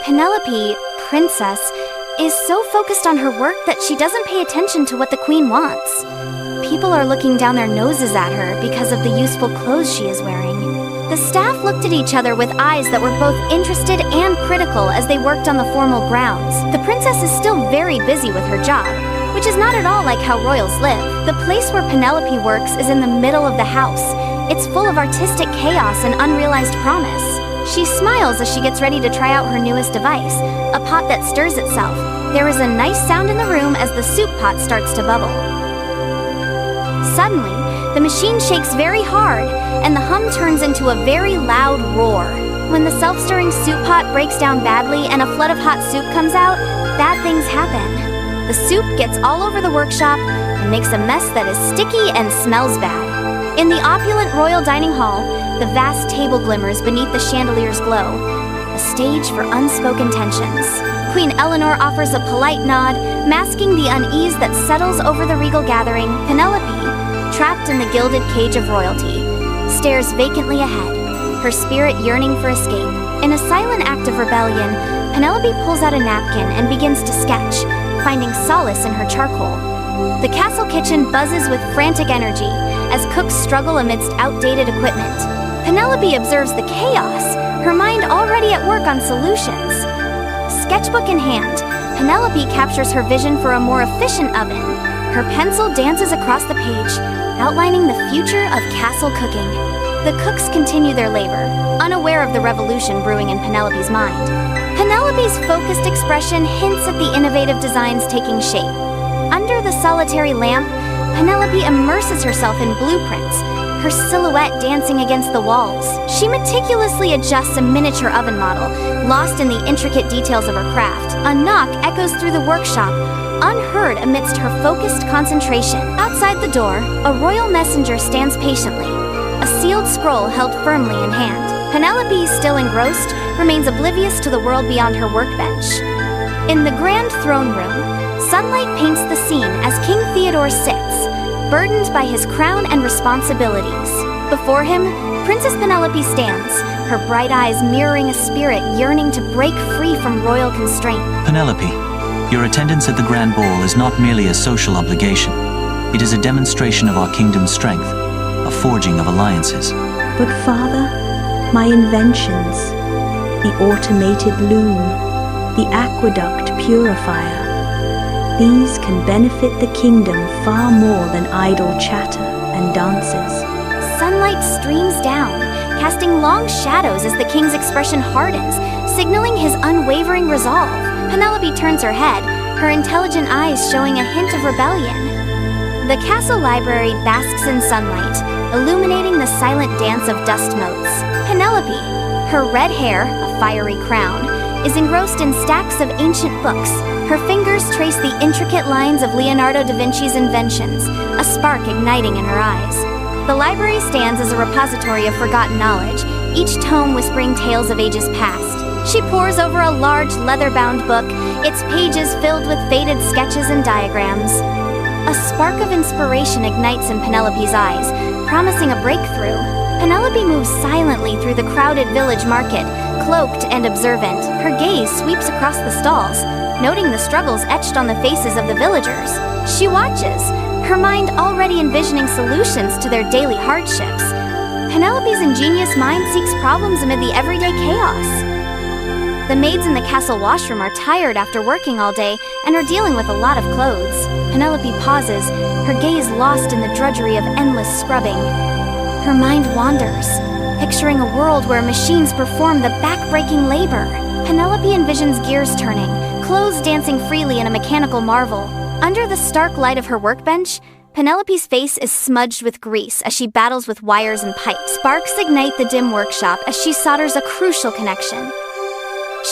Penelope, princess, is so focused on her work that she doesn't pay attention to what the queen wants. People are looking down their noses at her because of the useful clothes she is wearing. The staff looked at each other with eyes that were both interested and critical as they worked on the formal grounds. The princess is still very busy with her job, which is not at all like how royals live. The place where Penelope works is in the middle of the house. It's full of artistic chaos and unrealized promise. She smiles as she gets ready to try out her newest device, a pot that stirs itself. There is a nice sound in the room as the soup pot starts to bubble. Suddenly, the machine shakes very hard, and the hum turns into a very loud roar. When the self-stirring soup pot breaks down badly and a flood of hot soup comes out, bad things happen. The soup gets all over the workshop and makes a mess that is sticky and smells bad. In the opulent royal dining hall, the vast table glimmers beneath the chandelier's glow, a stage for unspoken tensions. Queen Eleanor offers a polite nod, masking the unease that settles over the regal gathering. Penelope, trapped in the gilded cage of royalty, stares vacantly ahead, her spirit yearning for escape. In a silent act of rebellion, Penelope pulls out a napkin and begins to sketch, finding solace in her charcoal. The castle kitchen buzzes with frantic energy as cooks struggle amidst outdated equipment. Penelope observes the chaos, her mind already at work on solutions. Sketchbook in hand, Penelope captures her vision for a more efficient oven. Her pencil dances across the page, outlining the future of castle cooking. The cooks continue their labor, unaware of the revolution brewing in Penelope's mind. Penelope's focused expression hints at the innovative designs taking shape. Under the solitary lamp, Penelope immerses herself in blueprints, her silhouette dancing against the walls. She meticulously adjusts a miniature oven model, lost in the intricate details of her craft. A knock echoes through the workshop, unheard amidst her focused concentration. Outside the door, a royal messenger stands patiently, a sealed scroll held firmly in hand. Penelope, still engrossed, remains oblivious to the world beyond her workbench. In the grand throne room, sunlight paints the scene as King Theodore sits, burdened by his crown and responsibilities. Before him, Princess Penelope stands, her bright eyes mirroring a spirit yearning to break free from royal constraint. Penelope, your attendance at the grand ball is not merely a social obligation. It is a demonstration of our kingdom's strength, a forging of alliances. But father, my inventions, the automated loom, the aqueduct purifier, these can benefit the kingdom far more than idle chatter and dances. Sunlight streams down, casting long shadows as the king's expression hardens, signaling his unwavering resolve. Penelope turns her head, her intelligent eyes showing a hint of rebellion. The castle library basks in sunlight, illuminating the silent dance of dust motes. Penelope, her red hair, a fiery crown, is engrossed in stacks of ancient books. Her fingers trace the intricate lines of Leonardo da Vinci's inventions, a spark igniting in her eyes. The library stands as a repository of forgotten knowledge, each tome whispering tales of ages past. She pores over a large leather-bound book, its pages filled with faded sketches and diagrams. A spark of inspiration ignites in Penelope's eyes, promising a breakthrough. Penelope moves silently through the crowded village market, cloaked and observant. Her gaze sweeps across the stalls, noting the struggles etched on the faces of the villagers. She watches, her mind already envisioning solutions to their daily hardships. Penelope's ingenious mind seeks problems amid the everyday chaos. The maids in the castle washroom are tired after working all day and are dealing with a lot of clothes. Penelope pauses, her gaze lost in the drudgery of endless scrubbing. Her mind wanders, picturing a world where machines perform the back-breaking labor. Penelope envisions gears turning, clothes dancing freely in a mechanical marvel. Under the stark light of her workbench, Penelope's face is smudged with grease as she battles with wires and pipes. Sparks ignite the dim workshop as she solders a crucial connection.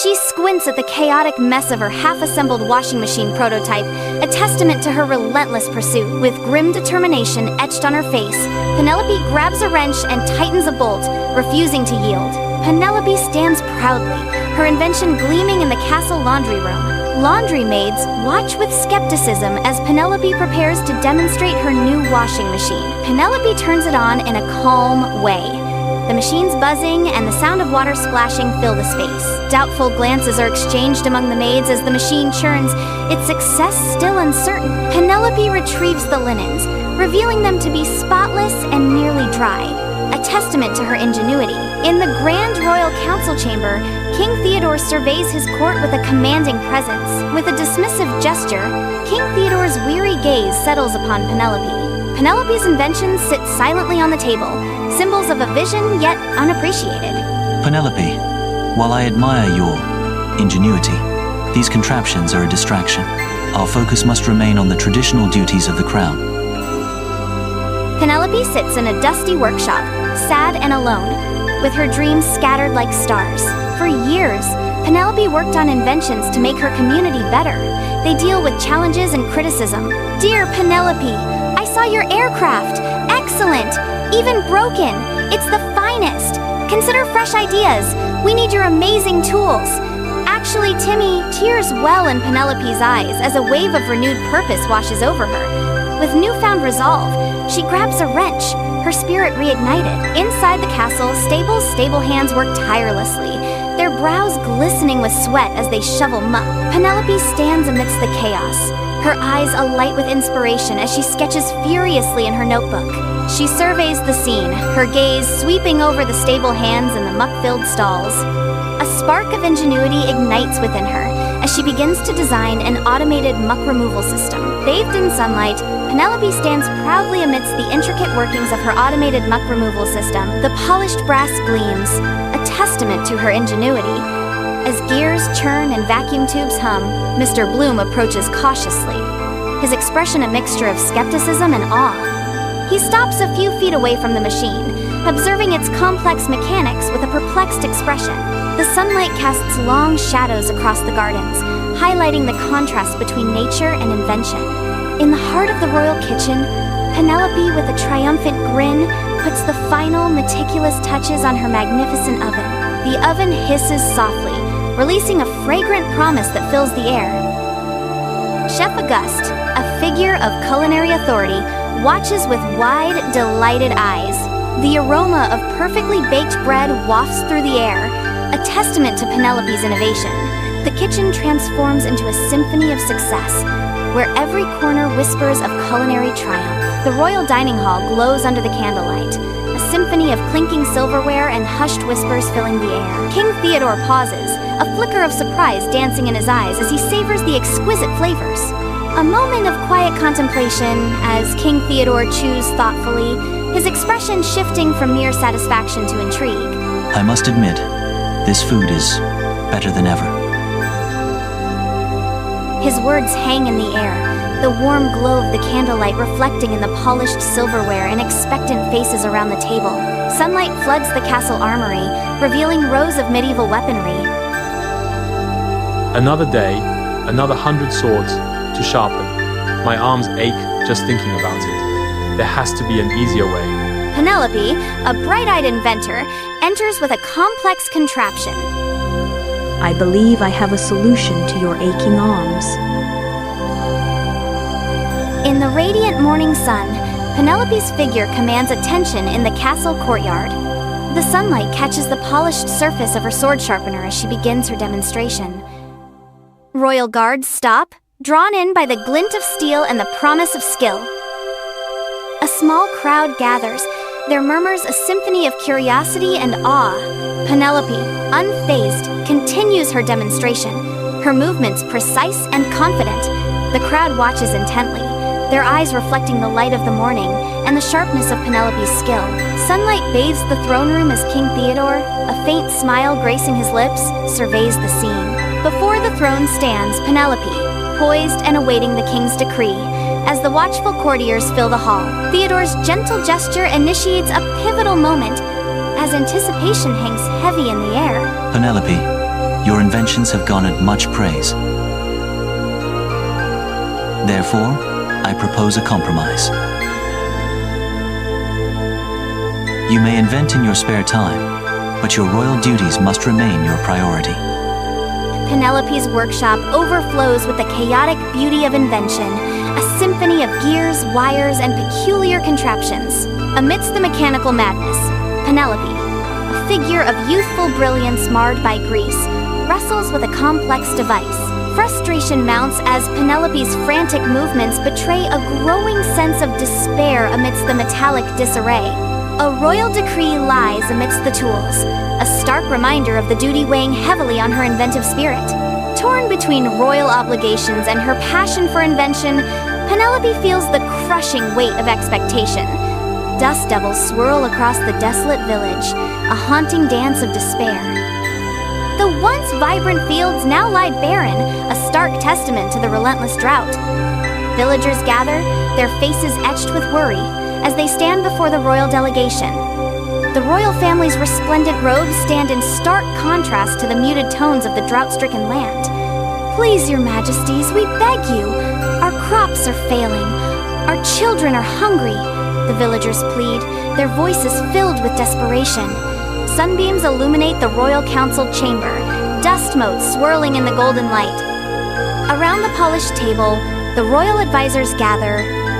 She squints at the chaotic mess of her half-assembled washing machine prototype, a testament to her relentless pursuit. With grim determination etched on her face, Penelope grabs a wrench and tightens a bolt, refusing to yield. Penelope stands proudly, her invention gleaming in the castle laundry room. Laundry maids watch with skepticism as Penelope prepares to demonstrate her new washing machine. Penelope turns it on in a calm way, The machine's buzzing and the sound of water splashing fill the space. Doubtful glances are exchanged among the maids as the machine churns, its success still uncertain. Penelope retrieves the linens, revealing them to be spotless and nearly dry, a testament to her ingenuity. In the Grand Royal Council Chamber, King Theodore surveys his court with a commanding presence. With a dismissive gesture, King Theodore's weary gaze settles upon Penelope. Penelope's inventions sit silently on the table, symbols of a vision yet unappreciated. Penelope, while I admire your ingenuity, these contraptions are a distraction. Our focus must remain on the traditional duties of the crown. Penelope sits in a dusty workshop, sad and alone, with her dreams scattered like stars. For years, Penelope worked on inventions to make her community better. They deal with challenges and criticism. Dear Penelope, I saw your aircraft. Excellent. Even broken. It's the finest. Consider fresh ideas. We need your amazing tools. Actually, Timmy, tears well in Penelope's eyes as a wave of renewed purpose washes over her. With newfound resolve, she grabs a wrench, her spirit reignited. Inside the castle, stable hands work tirelessly, their brows glistening with sweat as they shovel muck. Penelope stands amidst the chaos, her eyes alight with inspiration as she sketches furiously in her notebook. She surveys the scene, her gaze sweeping over the stable hands and the muck-filled stalls. A spark of ingenuity ignites within her as she begins to design an automated muck removal system. Bathed in sunlight, Penelope stands proudly amidst the intricate workings of her automated muck removal system. The polished brass gleams, a testament to her ingenuity. As gears churn and vacuum tubes hum, Mr. Bloom approaches cautiously, his expression a mixture of skepticism and awe. He stops a few feet away from the machine, observing its complex mechanics with a perplexed expression. The sunlight casts long shadows across the gardens, highlighting the contrast between nature and invention. In the heart of the royal kitchen, Penelope, with a triumphant grin, puts the final, meticulous touches on her magnificent oven. The oven hisses softly, releasing a fragrant promise that fills the air. Chef Auguste, a figure of culinary authority, watches with wide, delighted eyes. The aroma of perfectly baked bread wafts through the air, a testament to Penelope's innovation. The kitchen transforms into a symphony of success, where every corner whispers of culinary triumph. The royal dining hall glows under the candlelight, a symphony of clinking silverware and hushed whispers filling the air. King Theodore pauses, a flicker of surprise dancing in his eyes as he savors the exquisite flavors. A moment of quiet contemplation as King Theodore chews thoughtfully, his expression shifting from mere satisfaction to intrigue. I must admit, this food is better than ever. His words hang in the air, the warm glow of the candlelight reflecting in the polished silverware and expectant faces around the table. Sunlight floods the castle armory, revealing rows of medieval weaponry. Another day, another 100 swords to sharpen. My arms ache just thinking about it. There has to be an easier way. Penelope, a bright-eyed inventor, enters with a complex contraption. I believe I have a solution to your aching arms. In the radiant morning sun, Penelope's figure commands attention in the castle courtyard. The sunlight catches the polished surface of her sword sharpener as she begins her demonstration. Royal guards stop, drawn in by the glint of steel and the promise of skill. A small crowd gathers, their murmurs a symphony of curiosity and awe. Penelope, unfazed, continues her demonstration, her movements precise and confident. The crowd watches intently, their eyes reflecting the light of the morning and the sharpness of Penelope's skill. Sunlight bathes the throne room as King Theodore, a faint smile gracing his lips, surveys the scene. Before the throne stands Penelope, poised and awaiting the king's decree. As the watchful courtiers fill the hall, Theodore's gentle gesture initiates a pivotal moment as anticipation hangs heavy in the air. Penelope, your inventions have garnered much praise. Therefore, I propose a compromise. You may invent in your spare time, but your royal duties must remain your priority. Penelope's workshop overflows with the chaotic beauty of invention, a symphony of gears, wires, and peculiar contraptions. Amidst the mechanical madness, Penelope, figure of youthful brilliance marred by grease, wrestles with a complex device. Frustration mounts as Penelope's frantic movements betray a growing sense of despair amidst the metallic disarray. A royal decree lies amidst the tools, a stark reminder of the duty weighing heavily on her inventive spirit. Torn between royal obligations and her passion for invention, Penelope feels the crushing weight of expectation. Dust devils swirl across the desolate village, a haunting dance of despair. The once vibrant fields now lie barren, a stark testament to the relentless drought. Villagers gather, their faces etched with worry, as they stand before the royal delegation. The royal family's resplendent robes stand in stark contrast to the muted tones of the drought-stricken land. Please, your majesties, we beg you. Our crops are failing. Our children are hungry, the villagers plead, their voices filled with desperation. Sunbeams illuminate the royal council chamber, dust motes swirling in the golden light. Around the polished table, the royal advisors gather,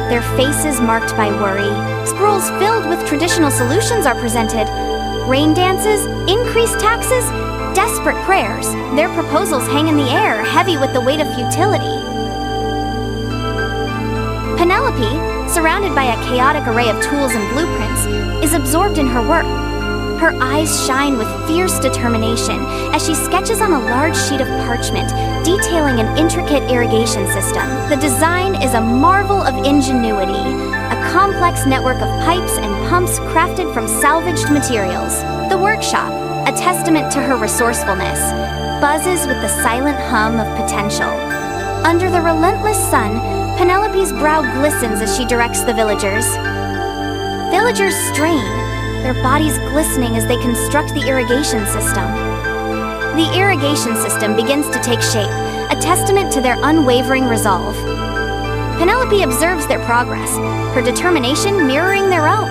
their faces marked by worry. Scrolls filled with traditional solutions are presented. Rain dances, increased taxes, desperate prayers. Their proposals hang in the air, heavy with the weight of futility. Penelope, surrounded by a chaotic array of tools and blueprints, is absorbed in her work. Her eyes shine with fierce determination as she sketches on a large sheet of parchment, detailing an intricate irrigation system. The design is a marvel of ingenuity, a complex network of pipes and pumps crafted from salvaged materials. The workshop, a testament to her resourcefulness, buzzes with the silent hum of potential. Under the relentless sun, Penelope's brow glistens as she directs the villagers. Villagers strain, their bodies glistening as they construct the irrigation system. The irrigation system begins to take shape, a testament to their unwavering resolve. Penelope observes their progress, her determination mirroring their own.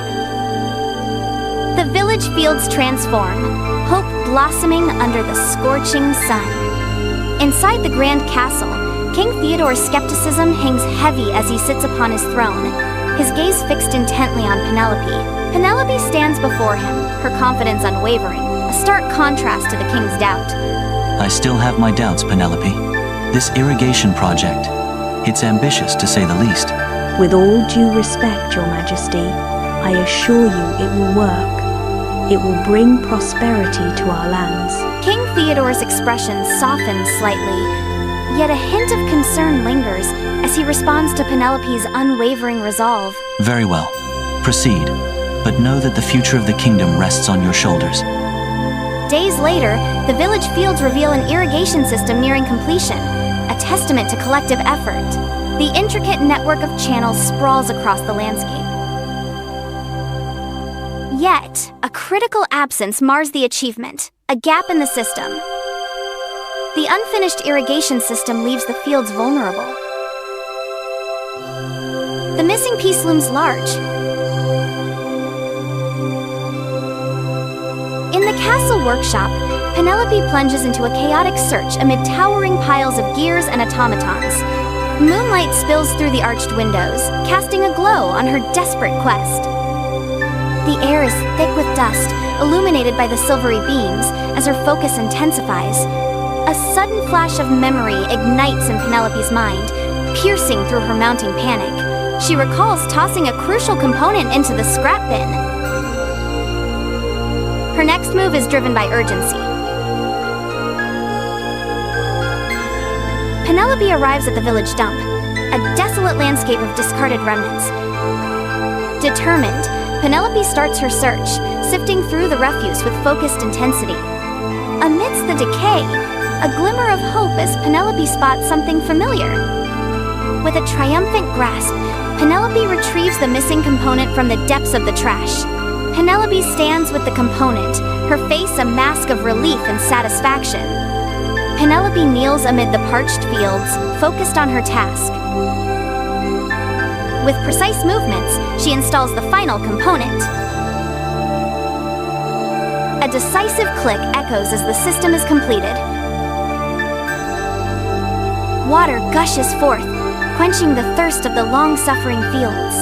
The village fields transform, hope blossoming under the scorching sun. Inside the grand castle, King Theodore's skepticism hangs heavy as he sits upon his throne, his gaze fixed intently on Penelope. Penelope stands before him, her confidence unwavering, a stark contrast to the king's doubt. I still have my doubts, Penelope. This irrigation project, it's ambitious to say the least. With all due respect, Your Majesty, I assure you it will work. It will bring prosperity to our lands. King Theodore's expression softens slightly, yet a hint of concern lingers as he responds to Penelope's unwavering resolve. Very well. Proceed, but know that the future of the kingdom rests on your shoulders. Days later, the village fields reveal an irrigation system nearing completion, a testament to collective effort. The intricate network of channels sprawls across the landscape. Yet, a critical absence mars the achievement, a gap in the system. The unfinished irrigation system leaves the fields vulnerable. The missing piece looms large. In the castle workshop, Penelope plunges into a chaotic search amid towering piles of gears and automatons. Moonlight spills through the arched windows, casting a glow on her desperate quest. The air is thick with dust, illuminated by the silvery beams as her focus intensifies. A sudden flash of memory ignites in Penelope's mind, piercing through her mounting panic. She recalls tossing a crucial component into the scrap bin. Her next move is driven by urgency. Penelope arrives at the village dump, a desolate landscape of discarded remnants. Determined, Penelope starts her search, sifting through the refuse with focused intensity. Amidst the decay, a glimmer of hope as Penelope spots something familiar. With a triumphant grasp, Penelope retrieves the missing component from the depths of the trash. Penelope stands with the component, her face a mask of relief and satisfaction. Penelope kneels amid the parched fields, focused on her task. With precise movements, she installs the final component. A decisive click echoes as the system is completed. Water gushes forth, quenching the thirst of the long-suffering fields.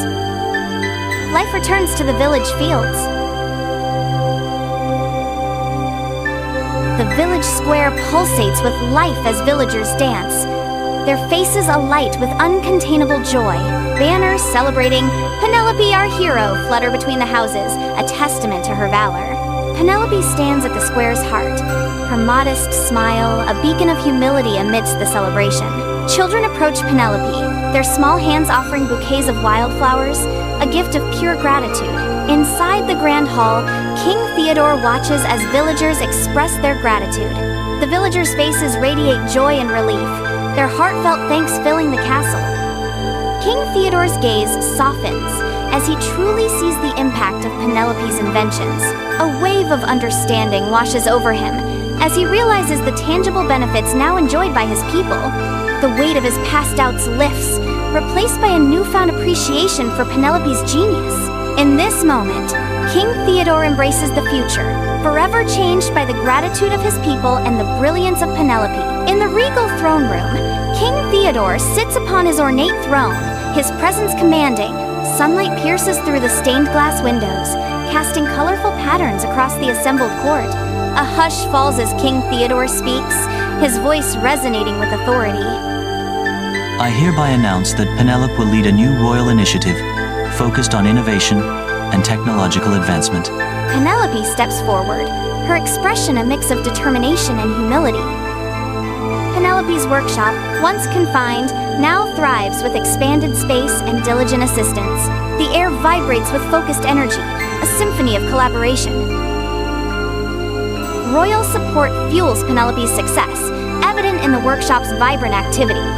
Life returns to the village fields. village square pulsates with life as villagers dance, their faces alight with uncontainable joy. Banners celebrating "Penelope, our hero," flutter between the houses, a testament to her valor. Penelope stands at the square's heart, her modest smile a beacon of humility amidst the celebration. Children approach Penelope, their small hands offering bouquets of wildflowers, a gift of pure gratitude. Inside the grand hall, King Theodore watches as villagers express their gratitude. The villagers' faces radiate joy and relief, their heartfelt thanks filling the castle. King Theodore's gaze softens as he truly sees the impact of Penelope's inventions. A wave of understanding washes over him as he realizes the tangible benefits now enjoyed by his people. The weight of his past doubts lifts, replaced by a newfound appreciation for Penelope's genius. In this moment, King Theodore embraces the future, forever changed by the gratitude of his people and the brilliance of Penelope. In the regal throne room, King Theodore sits upon his ornate throne, his presence commanding. Sunlight pierces through the stained glass windows, casting colorful patterns across the assembled court. A hush falls as King Theodore speaks, his voice resonating with authority. I hereby announce that Penelope will lead a new royal initiative focused on innovation and technological advancement. Penelope steps forward, her expression a mix of determination and humility. Penelope's workshop, once confined, now thrives with expanded space and diligent assistance. The air vibrates with focused energy, a symphony of collaboration. Royal support fuels Penelope's success, evident in the workshop's vibrant activity.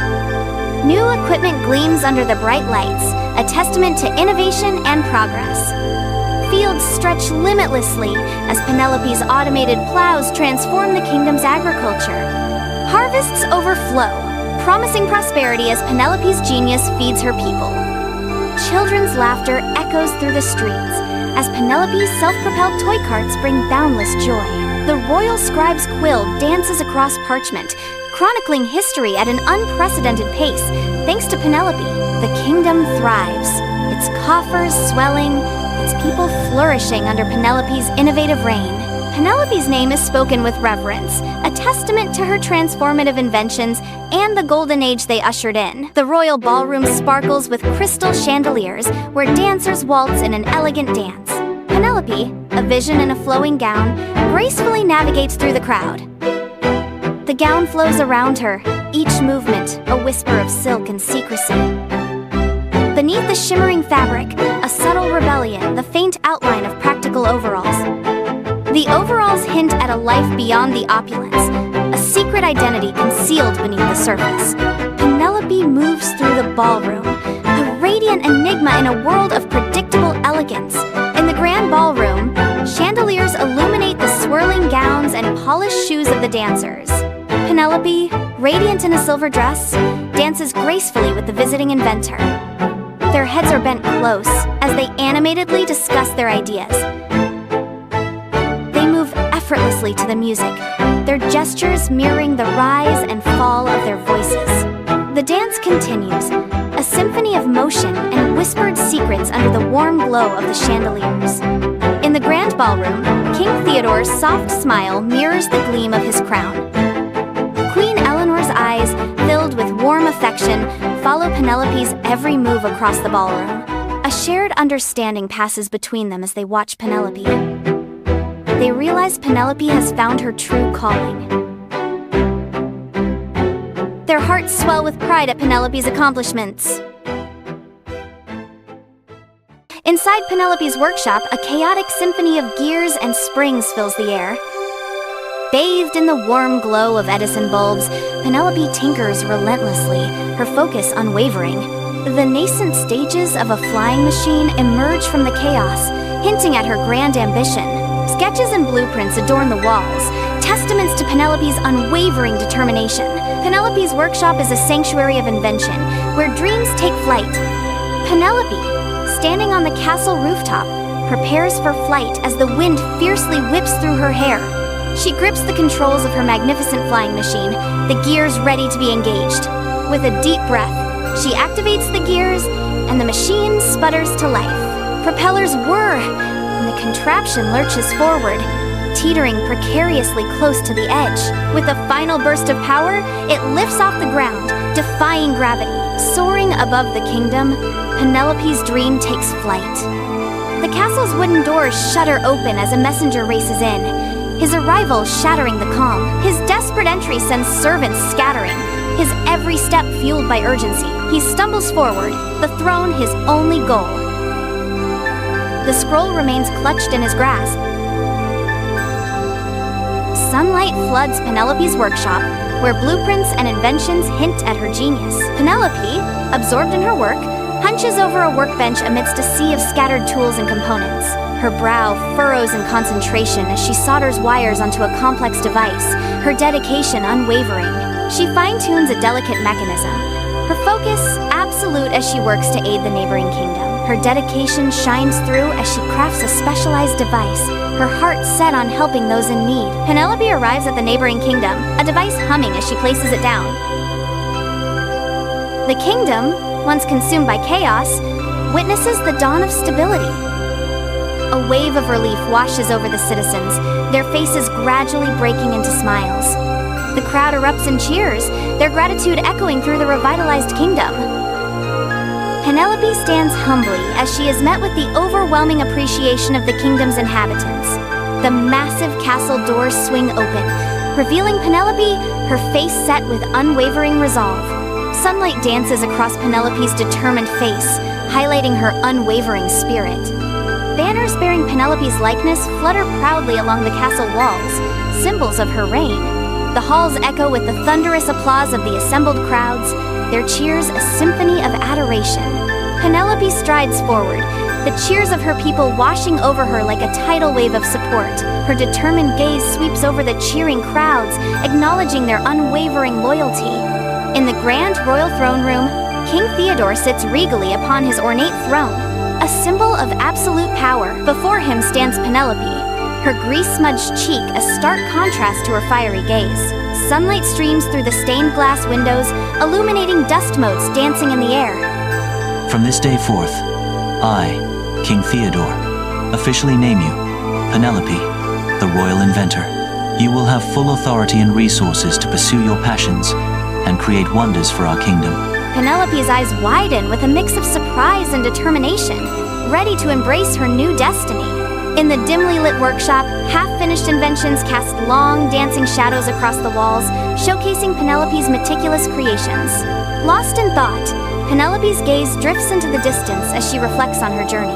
New equipment gleams under the bright lights, a testament to innovation and progress. Fields stretch limitlessly as Penelope's automated plows transform the kingdom's agriculture. Harvests overflow, promising prosperity as Penelope's genius feeds her people. Children's laughter echoes through the streets as Penelope's self-propelled toy carts bring boundless joy. The royal scribe's quill dances across parchment, chronicling history at an unprecedented pace. Thanks to Penelope, the kingdom thrives, its coffers swelling, its people flourishing under Penelope's innovative reign. Penelope's name is spoken with reverence, a testament to her transformative inventions and the golden age they ushered in. The royal ballroom sparkles with crystal chandeliers where dancers waltz in an elegant dance. Penelope, a vision in a flowing gown, gracefully navigates through the crowd. The gown flows around her, each movement a whisper of silk and secrecy. Beneath the shimmering fabric, a subtle rebellion, the faint outline of practical overalls. The overalls hint at a life beyond the opulence, a secret identity concealed beneath the surface. Penelope moves through the ballroom, a radiant enigma in a world of predictable elegance. In the grand ballroom, chandeliers illuminate the swirling gowns and polished shoes of the dancers. Penelope, radiant in a silver dress, dances gracefully with the visiting inventor. Their heads are bent close as they animatedly discuss their ideas. They move effortlessly to the music, their gestures mirroring the rise and fall of their voices. The dance continues, a symphony of motion and whispered secrets under the warm glow of the chandeliers. In the grand ballroom, King Theodore's soft smile mirrors the gleam of his crown. Queen Eleanor's eyes, filled with warm affection, follow Penelope's every move across the ballroom. A shared understanding passes between them as they watch Penelope. They realize Penelope has found her true calling. Their hearts swell with pride at Penelope's accomplishments. Inside Penelope's workshop, a chaotic symphony of gears and springs fills the air. Bathed in the warm glow of Edison bulbs, Penelope tinkers relentlessly, her focus unwavering. The nascent stages of a flying machine emerge from the chaos, hinting at her grand ambition. Sketches and blueprints adorn the walls, testaments to Penelope's unwavering determination. Penelope's workshop is a sanctuary of invention, where dreams take flight. Penelope, standing on the castle rooftop, prepares for flight as the wind fiercely whips through her hair. She grips the controls of her magnificent flying machine, the gears ready to be engaged. With a deep breath, she activates the gears, and the machine sputters to life. Propellers whir, and the contraption lurches forward, teetering precariously close to the edge. With a final burst of power, it lifts off the ground, defying gravity. Soaring above the kingdom, Penelope's dream takes flight. The castle's wooden doors shudder open as a messenger races in, his arrival shattering the calm. His desperate entry sends servants scattering, his every step fueled by urgency. He stumbles forward, the throne his only goal. The scroll remains clutched in his grasp. Sunlight floods Penelope's workshop, where blueprints and inventions hint at her genius. Penelope, absorbed in her work, hunches over a workbench amidst a sea of scattered tools and components. Her brow furrows in concentration as she solders wires onto a complex device, her dedication unwavering. She fine-tunes a delicate mechanism, her focus absolute as she works to aid the neighboring kingdom. Her dedication shines through as she crafts a specialized device, her heart set on helping those in need. Penelope arrives at the neighboring kingdom, a device humming as she places it down. The kingdom, once consumed by chaos, witnesses the dawn of stability. A wave of relief washes over the citizens, their faces gradually breaking into smiles. The crowd erupts in cheers, their gratitude echoing through the revitalized kingdom. Penelope stands humbly as she is met with the overwhelming appreciation of the kingdom's inhabitants. The massive castle doors swing open, revealing Penelope, her face set with unwavering resolve. Sunlight dances across Penelope's determined face, highlighting her unwavering spirit. Banners bearing Penelope's likeness flutter proudly along the castle walls, symbols of her reign. The halls echo with the thunderous applause of the assembled crowds, their cheers a symphony of adoration. Penelope strides forward, the cheers of her people washing over her like a tidal wave of support. Her determined gaze sweeps over the cheering crowds, acknowledging their unwavering loyalty. In the grand royal throne room, King Theodore sits regally upon his ornate throne, a symbol of absolute power. Before him stands Penelope, her grease-smudged cheek a stark contrast to her fiery gaze. Sunlight streams through the stained glass windows, illuminating dust motes dancing in the air. From this day forth, I, King Theodore, officially name you Penelope, the royal inventor. You will have full authority and resources to pursue your passions and create wonders for our kingdom. Penelope's eyes widen with a mix of surprise and determination, ready to embrace her new destiny. In the dimly lit workshop, half-finished inventions cast long, dancing shadows across the walls, showcasing Penelope's meticulous creations. Lost in thought, Penelope's gaze drifts into the distance as she reflects on her journey.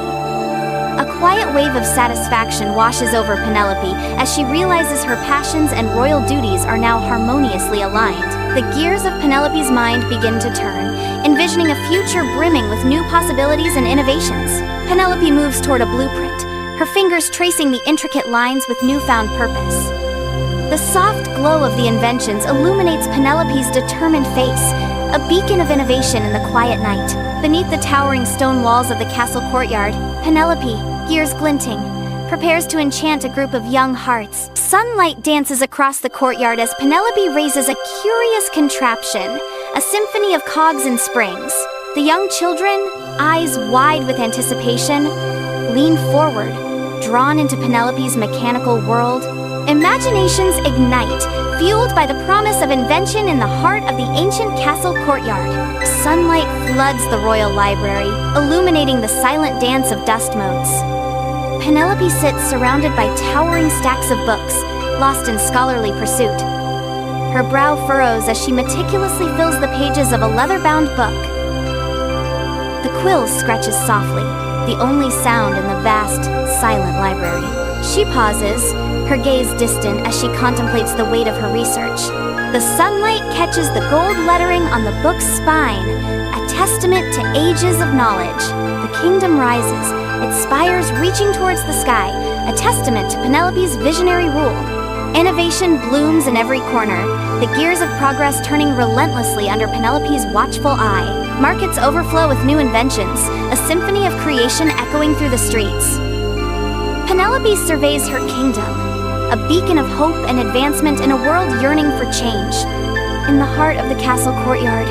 A quiet wave of satisfaction washes over Penelope as she realizes her passions and royal duties are now harmoniously aligned. The gears of Penelope's mind begin to turn, envisioning a future brimming with new possibilities and innovations. Penelope moves toward a blueprint, her fingers tracing the intricate lines with newfound purpose. The soft glow of the inventions illuminates Penelope's determined face, a beacon of innovation in the quiet night. Beneath the towering stone walls of the castle courtyard, Penelope, gears glinting, prepares to enchant a group of young hearts. Sunlight dances across the courtyard as Penelope raises a curious contraption, a symphony of cogs and springs. The young children, eyes wide with anticipation, lean forward, drawn into Penelope's mechanical world. Imaginations ignite, fueled by the promise of invention in the heart of the ancient castle courtyard. Sunlight floods the royal library, illuminating the silent dance of dust motes. Penelope sits surrounded by towering stacks of books, lost in scholarly pursuit. Her brow furrows as she meticulously fills the pages of a leather-bound book. The quill scratches softly, the only sound in the vast, silent library. She pauses, her gaze distant as she contemplates the weight of her research. The sunlight catches the gold lettering on the book's spine, a testament to ages of knowledge. The kingdom rises, its spires reaching towards the sky, a testament to Penelope's visionary rule. Innovation blooms in every corner, the gears of progress turning relentlessly under Penelope's watchful eye. Markets overflow with new inventions, a symphony of creation echoing through the streets. Penelope surveys her kingdom, a beacon of hope and advancement in a world yearning for change. In the heart of the castle courtyard,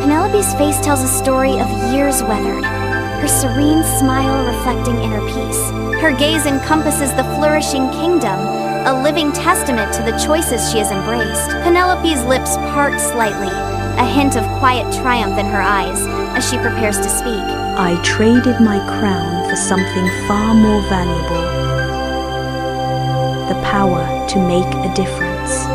Penelope's face tells a story of years weathered, her serene smile reflecting inner peace. Her gaze encompasses the flourishing kingdom, a living testament to the choices she has embraced. Penelope's lips part slightly, a hint of quiet triumph in her eyes as she prepares to speak. I traded my crown for something far more valuable: the power to make a difference.